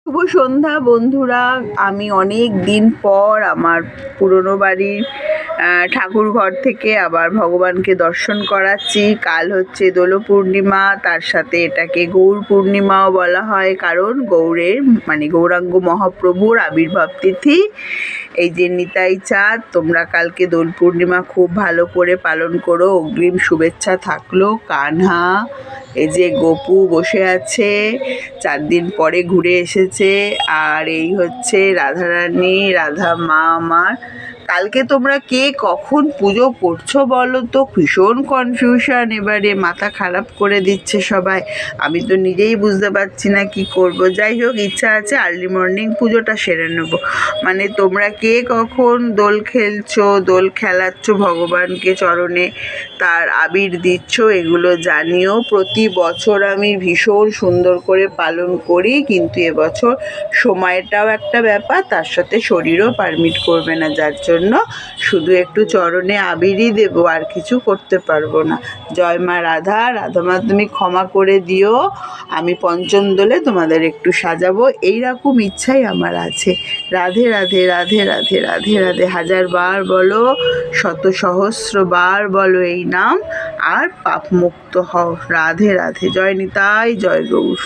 শুভ সন্ধ্যা বন্ধুরা। আমি অনেক দিন পর আমার পুরনো বাড়ির ঠাকুর ঘর থেকে আবার ভগবানকে দর্শন করাচ্ছি। কাল হচ্ছে দোল পূর্ণিমা, তার সাথে এটাকে গৌর পূর্ণিমাও বলা হয়, কারণ গৌরের মানে গৌরাঙ্গ মহাপ্রভুর আবির্ভাব তিথি। এই যে নিতাই চাঁদ, তোমরা কালকে দোল পূর্ণিমা খুব ভালো করে পালন করো, অগ্রিম শুভেচ্ছা থাকলো। কানহা, এই যে গপু বসে আছে, 4 দিন পরে ঘুরে এসেছে। আর এই হচ্ছে রাধারানী, রাধা মা আমার। কালকে তোমরা কে কখন পুজো করছো বলো তো? ভীষণ কনফিউশন, এবারে মাথা খারাপ করে দিচ্ছে সবাই। আমি তো নিজেই বুঝতে পারছি না কি করব। যাই হোক, ইচ্ছা আছে আর্লি মর্নিং পুজোটা সেরে নেব। মানে তোমরা কে কখন দোল খেলছো, দোল খেলাচ্ছ ভগবানকে চরণে, তার আবির দিচ্ছ, এগুলো জানিও। প্রতি বছর আমি ভীষণ সুন্দর করে পালন করি, কিন্তু এবছর সময়টাও একটা ব্যাপার, তার সাথে শরীরও পারমিট করবে না, যার জন্য শুধু একটু চরণে আবিরই দেবো, আর কিছু করতে পারবো না। জয় মা রাধা। রাধা মা তুমি ক্ষমা করে দিও, আমি পঞ্চম দোলে তোমাদের একটু সাজাবো, এইরকম ইচ্ছাই আমার আছে। রাধে রাধে রাধে রাধে রাধে রাধে। 1000 বার বলো, শত সহস্র বার বলো এই নাম, আর পাপ মুক্ত হও। রাধে রাধে। জয় নিতাই, জয় গৌর।